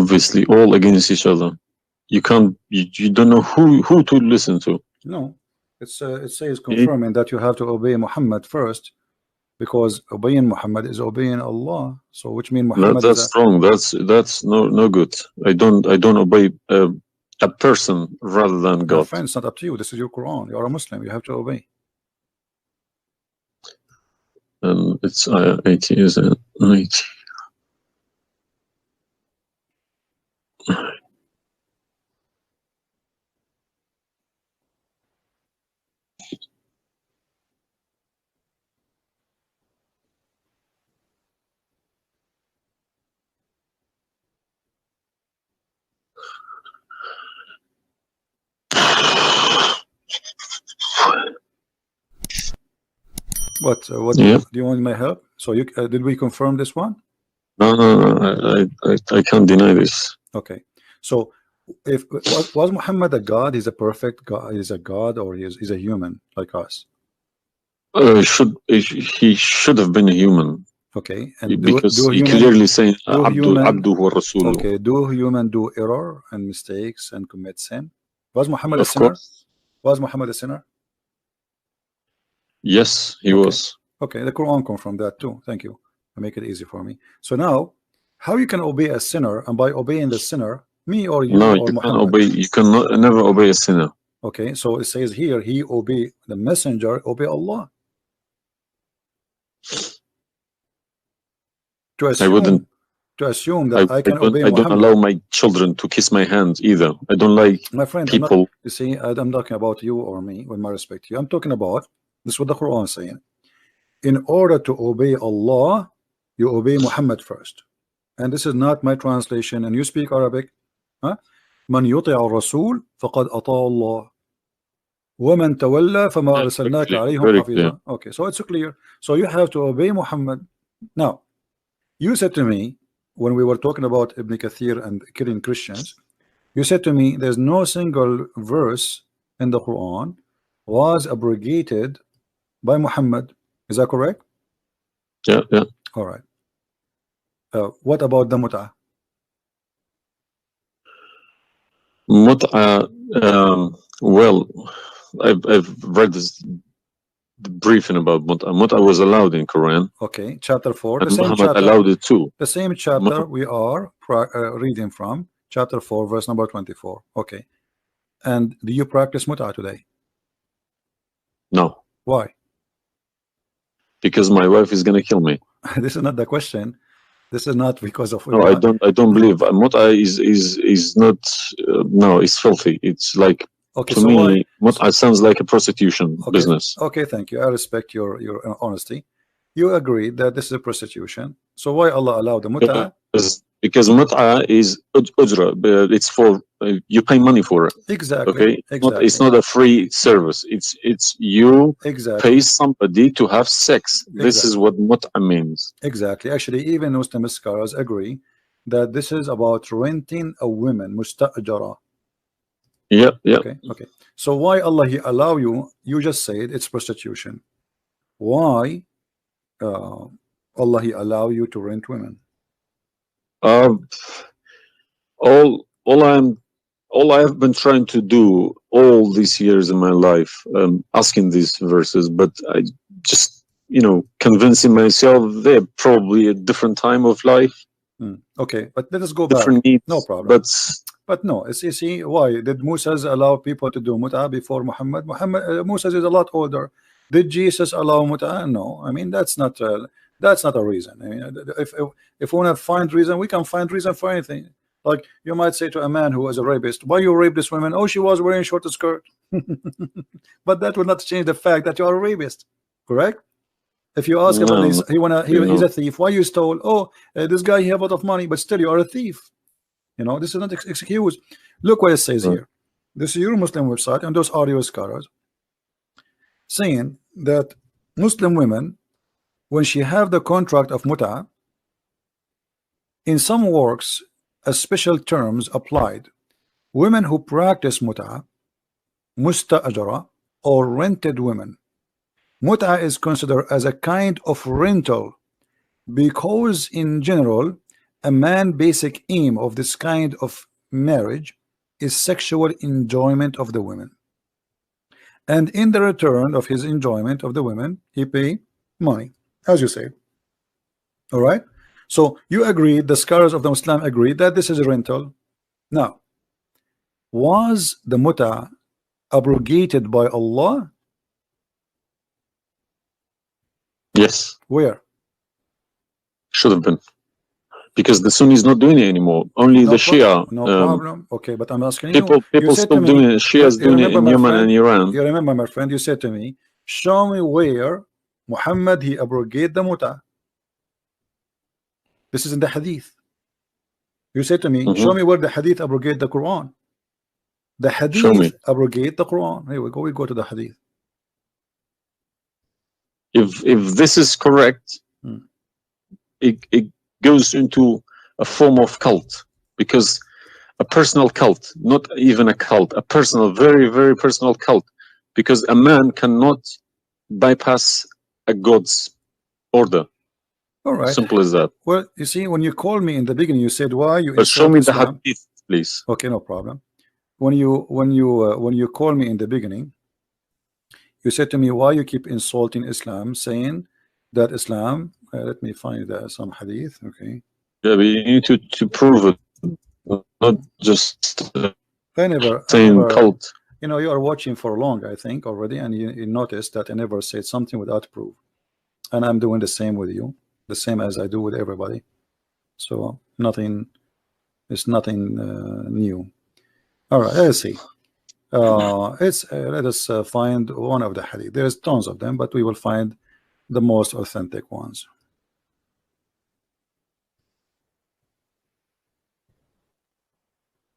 obviously all against each other. You can't. You don't know who to listen to. No, it says confirming that you have to obey Muhammad first, because obeying Muhammad is obeying Allah. So which means Muhammad That's wrong. That's no good. I don't obey a person rather than God. My friend, it's not up to you. This is your Quran. You are a Muslim. You have to obey. It's 80, is it? 80. What Yeah. do you want my help? So you did we confirm this one? No. I can't deny this. Okay. So if was Muhammad a god? He's a perfect god. He's a god, or he's a human like us? He should have been a human. Okay. And because he clearly saying Abdu wa Rasuluh. Okay. Do human do error and mistakes and commit sin? Was Muhammad a sinner? Course. Was Muhammad a sinner? Yes, he was. Okay, the Quran confirmed that too. Thank you. I make it easy for me. So now, how you can obey a sinner, and by obeying the sinner, me or you? No, or you Muhammad? can obey. You can never obey a sinner. Okay, so it says here, he obey the messenger, obey Allah. To assume that I can obey Muhammad. I don't allow my children to kiss my hand either. I don't like my friend, people. You see, I'm talking about you or me, with my respect to you. I'm talking about this is what the Quran is saying. In order to obey Allah, you obey Muhammad first. And this is not my translation. And you speak Arabic. من يطع الرسول فقد أطاع الله ومن تولى فما أرسلناك عليهم حفيظا. Okay, so it's clear. So you have to obey Muhammad. Now, you said to me when we were talking about Ibn Kathir and killing Christians, you said to me there's no single verse in the Quran was abrogated by Muhammad. Is that correct? Yeah. All right. What about the Mut'ah? Mut'ah, well, I've read this briefing about Mut'ah. Mut'ah was allowed in Quran. Okay, chapter 4. And Muhammad allowed it too. The same chapter we are reading from, chapter 4, verse number 24. Okay. And do you practice Mut'ah today? No. Why? Because my wife is going to kill me. This is not the question. This is not because of. No, I don't believe Mut'ah is not. No, it's filthy. It's like, okay, to me, Mut'ah sounds like a prostitution business. Okay, thank you. I respect your honesty. You agree that this is a prostitution. So why Allah allowed the Mut'ah? Because Mut'ah is ujra. It's for you pay money for it. Exactly. Okay. Exactly. It's not a free service. It's you pay somebody to have sex. This is what Mut'ah means. Exactly. Actually, even Muslim scholars agree that this is about renting a woman, musta'jara. Yeah. Okay. So why Allah He allow you? You just said it's prostitution. Why Allah He allow you to rent women? All I have been trying to do all these years in my life, asking these verses, but I just, convincing myself they're probably a different time of life. Okay, but let us go different back. Needs, no problem. But no, it's easy. Why did Moses allow people to do Mut'ah before Muhammad? Moses is a lot older. Did Jesus allow Mut'ah? No. I mean, that's not a reason. I mean, if we want to find reason, we can find reason for anything. Like you might say to a man who was a rapist, why you rape this woman? Oh, she was wearing short skirt. But that would not change the fact that you are a rapist, correct? If you ask about this, he's a thief. Why you stole? Oh, this guy he have a lot of money, but still you are a thief. This is not excuse. Look what it says here. This is your Muslim website, and those audio scholars saying that Muslim women, when she have the contract of Mut'ah, in some works, a special terms applied. Women who practice Mut'ah, musta'jara, or rented women. Mut'ah is considered as a kind of rental because in general, a man basic aim of this kind of marriage is sexual enjoyment of the women, and in the return of his enjoyment of the women he pay money, as you say. All right, so you agree, the scholars of the Muslim agree that this is a rental. Now, was the mut'ah abrogated by Allah? Yes, Where? should have been, because the Sunni is not doing it anymore. Only the Shia. No problem. Okay, but I'm asking people you said still to me, doing it. Shia is doing it in Yemen and Iran. You remember, my friend, you said to me, show me where Muhammad he abrogated the mut'ah. This is in the hadith. You said to me, show me where the hadith abrogate the Quran. The hadith abrogate the Quran. Here we go. We go to the hadith. If this is correct, it goes into a form of cult, because a personal cult, not even a cult, a personal, very, very personal cult, because a man cannot bypass a God's order. All right. Simple as that. Well, you see, when you called me in the beginning, you said, why you but show me the Islam? hadith, please. Okay, no problem. When you call me in the beginning, you said to me, why you keep insulting Islam, saying that Islam, let me find some hadith. Okay, yeah, but you need to prove it, not just saying cult. You know, you are watching for long, I think, already, and you noticed that I never said something without proof, and I'm doing the same with you, the same as I do with everybody. So nothing, it's nothing new. All right, let's see. Let us find one of the hadith. There's tons of them, but we will find the most authentic ones.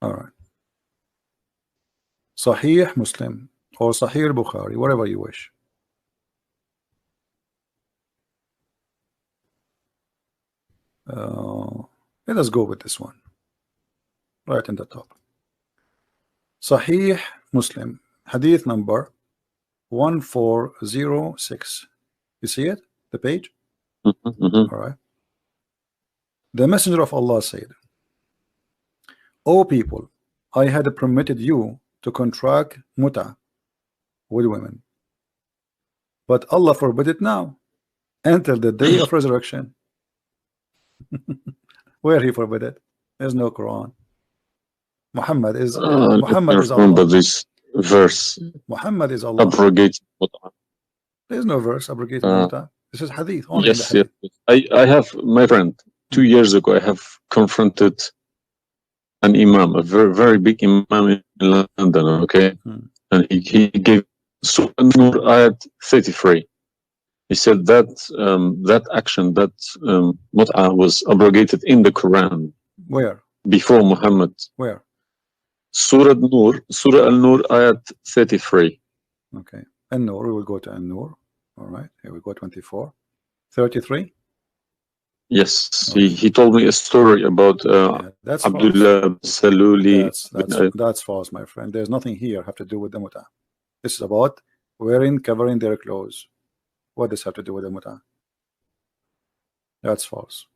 All right. Sahih Muslim or Sahih Bukhari, whatever you wish. Let us go with this one right in the top. Sahih Muslim, hadith number 1406. You see it, the page? All right. The Messenger of Allah said, O people, I had permitted you to contract mut'ah with women, but Allah forbid it now until the day of resurrection. Where he forbid it? There's no Quran. Muhammad is Allah. This verse. Muhammad is Allah. Abrogate. There's no verse abrogating mut'ah. This is hadith. Only yes, hadith. yes. I have, my friend, 2 years ago, I have confronted an imam, a very, very big imam in London, okay? And he gave Surah An-Nur ayat 33. He said that that action, that mut'ah was abrogated in the Quran. Where? Before Muhammad. Where? Surah An-Nur, Surah An-Nur ayat 33. Okay. An-Nur, we will go to An-Nur. All right, here we go, 24. 33? Yes, okay. He told me a story about that's Abdullah Saluli. That's false, my friend. There's nothing here have to do with the mut'ah. This is about covering their clothes. What does have to do with the mut'ah? That's false.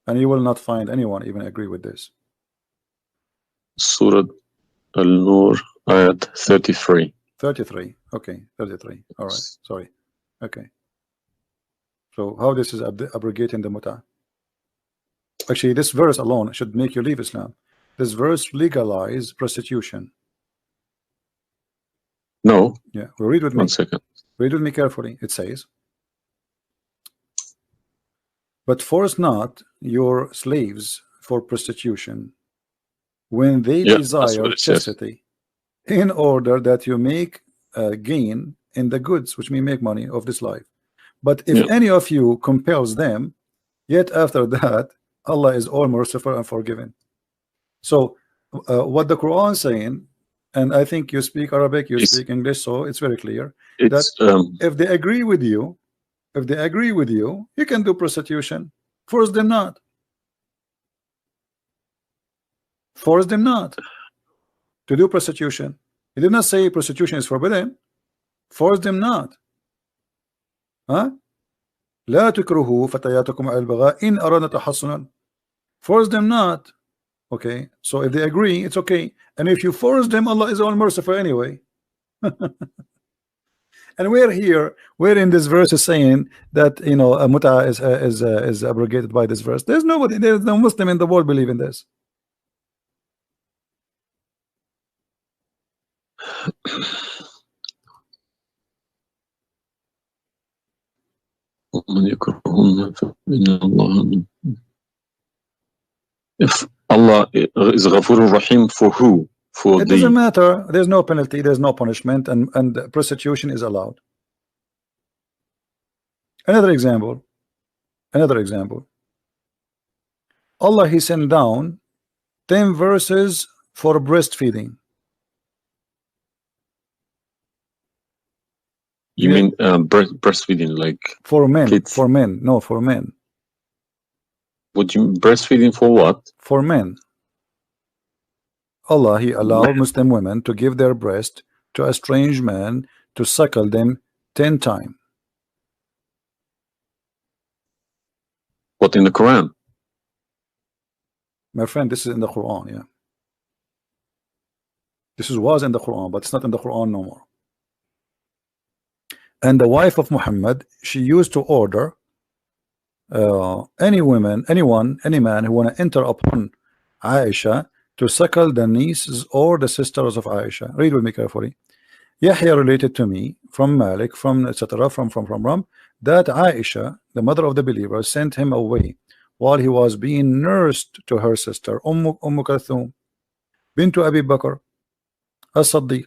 And you will not find anyone even agree with this. Surah Al-Nur ayat 33. 33. Okay, 33. All right, sorry. Okay. So how this is abrogating the mut'ah? Actually, this verse alone should make you leave Islam. This verse legalize prostitution. No. Yeah, well, read with me. 1 second. Read with me carefully. It says, but force not your slaves for prostitution when they desire chastity, in order that you make gain in the goods, which may make money of this life. But if any of you compels them, yet after that Allah is all merciful and forgiving. So what the Quran is saying, and I think you speak Arabic, you speak English, so it's very clear that if they agree with you, you can do prostitution. Force them not. Force them not to do prostitution. He did not say prostitution is forbidden. Force them not. لا تكرهوا فتياتكم على البغاء إن أردنا تحصنا. Force them not. Okay, so if they agree, it's okay. And if you force them, Allah is all merciful anyway. And we're here, we're in this verse is saying that, you know, mut'ah is abrogated by this verse. There's nobody, there's no Muslim in the world believe in this. If Allah is Ghafurur Rahim, for who? For It the doesn't matter. There's no penalty, there's no punishment, and prostitution is allowed. Another example. Allah, he sent down 10 verses for breastfeeding. You mean breastfeeding, like for men? kids? For men, no, for men. Would you breastfeeding for what? For men. Allah, he allowed Muslim women to give their breast to a strange man to suckle them 10 times. What, in the Quran? My friend, this is in the Quran, yeah. This was in the Quran, but it's not in the Quran no more. And the wife of Muhammad, she used to order any woman, any man who want to enter upon Aisha to suckle the nieces or the sisters of Aisha. Read with me carefully. Yahya related to me from Malik, from etc. from that Aisha, the mother of the believer, sent him away while he was being nursed to her sister Kulthum bint Abi Bakr as-Siddiq,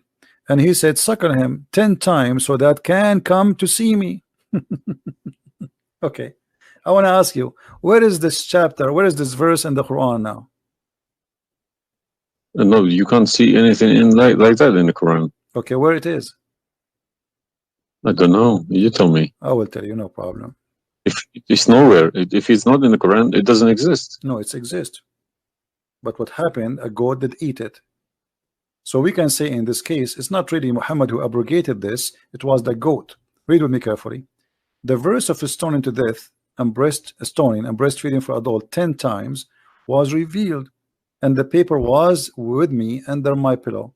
and he said, suckle him 10 times so that can come to see me. Okay, I want to ask you, where is this chapter, where is this verse in the Quran now? No, you can't see anything in like that in the Quran. Okay, where it is? I don't know. You tell me. I will tell you, no problem. If it's nowhere, if it's not in the Quran, it doesn't exist. No, it exists. But what happened, a goat did eat it. So we can say in this case, it's not really Muhammad who abrogated this, it was the goat. Read with me carefully. The verse of stoning to death and stoning and breastfeeding for adult 10 times was revealed, and the paper was with me under my pillow.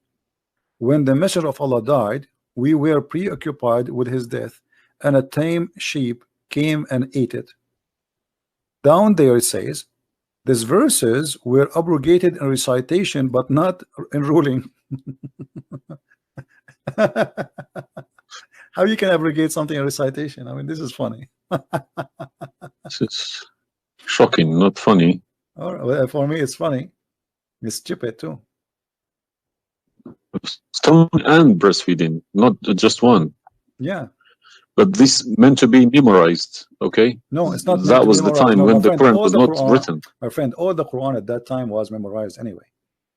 When the messenger of Allah died, we were preoccupied with his death, and a tame sheep came and ate it. Down there it says, these verses were abrogated in recitation but not in ruling. How you can abrogate something in recitation? I mean, this is funny. This is shocking, not funny. Well, for me, it's funny. It's stupid too. Stone and breastfeeding, not just one. Yeah. But this meant to be memorized, okay? No, it's not. That was the time when the Quran was not written. My friend, all the Quran at that time was memorized anyway.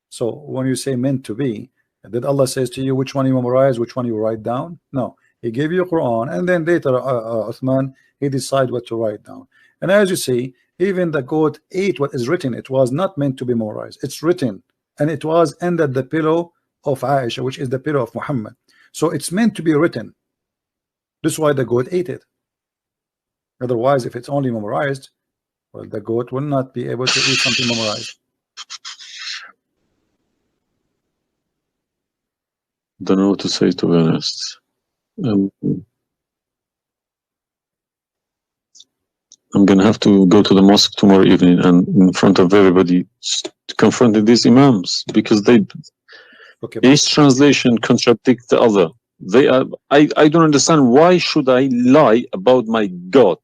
So when you say meant to be, did Allah says to you which one you memorize, which one you write down? No, He gave you Quran, and then later Uthman, he decided what to write down. And as you see, even the goat ate what is written. It was not meant to be memorized. It's written, and it was under the pillow of Aisha, which is the pillow of Muhammad. So it's meant to be written. This is why the goat ate it. Otherwise, if it's only memorized, well, the goat will not be able to eat something memorized. Don't know what to say, to be honest. I'm gonna have to go to the mosque tomorrow evening and in front of everybody to confront these imams, because they each translation contradicts the other. They are. I don't understand, why should I lie about my God?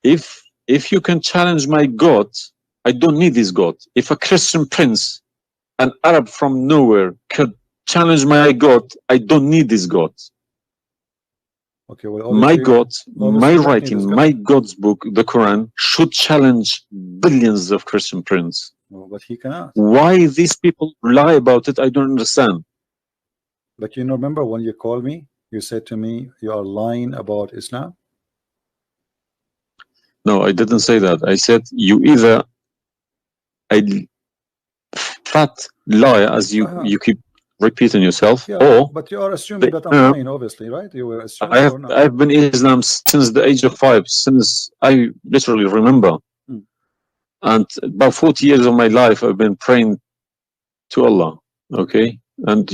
If you can challenge my God, I don't need this God. If a Christian prince, an Arab from nowhere, could challenge my God, I don't need this God. Okay, well, my God, my writing, my God's book, the Quran, should challenge billions of Christian princes. Well, but he cannot. Why these people lie about it, I don't understand. But you remember when you called me, you said to me, you are lying about Islam? No, I didn't say that. I said you either fat lie, as you keep repeating yourself, or but you are assuming that I'm lying, obviously, right? You were assuming. I've been in Islam since the age of 5, since I literally remember. and about 40 years of my life I've been praying to Allah. Okay, and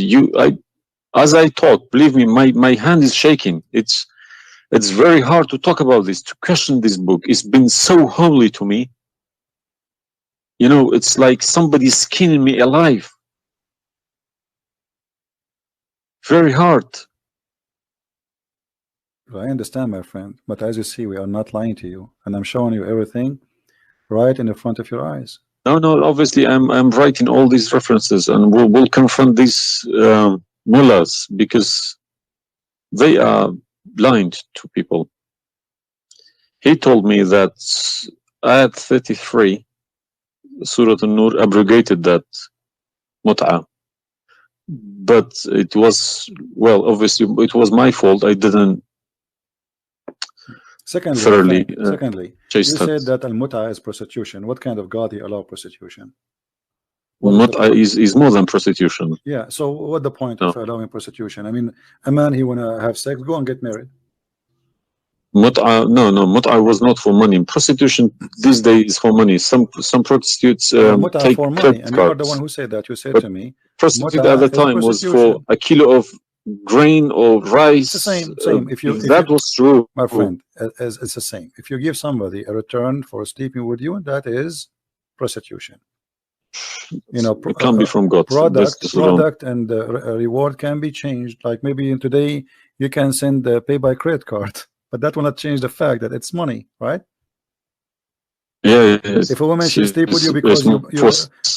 as I talk, believe me, my hand is shaking. It's very hard to talk about this, to question this book. It's been so holy to me. You know, it's like somebody's skinning me alive. Very hard. I understand, my friend, but as you see, we are not lying to you, and I'm showing you everything right in the front of your eyes. No, obviously I'm writing all these references, and we'll confront these mullahs, because they are blind to people. He told me that Ayat 33, Surah An-Nur, abrogated that Mut'ah. But it was, well, obviously it was my fault. I didn't Secondly, thoroughly you chase said that. that al-mut'ah is prostitution. What kind of God he allow prostitution? Mut'ah is more than prostitution. Yeah, so what the point No. of allowing prostitution? I mean, a man, he wanna have sex, go and get married. Mut'ah, no, Mut'ah was not for money. Prostitution these days is for money. Some prostitutes Mut'ah take for money, credit and you are the cards. one who said that. You said But to me, prostitute at Mut'ah the is time was for prostitution. a kilo of grain or rice. It's the same. If that was true, my friend, it's the same. If you give somebody a return for sleeping with you, that is prostitution. You know, it can't be from God. product and reward can be changed. Like maybe in today you can send pay by credit card, but that will not change the fact that it's money, right? Yeah. If a woman she sleep with you because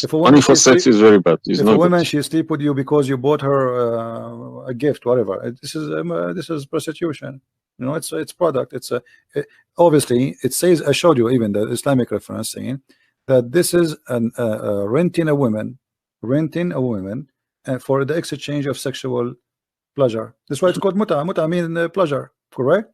if a woman money for sex is very bad. It's if not a woman good. she sleep with you because you bought her a gift, whatever, this is prostitution. You know, it's product. It's obviously it says, I showed you even the Islamic reference saying that this is renting a woman for the exchange of sexual pleasure. That's why it's called mut'ah. Mut'ah means pleasure, correct?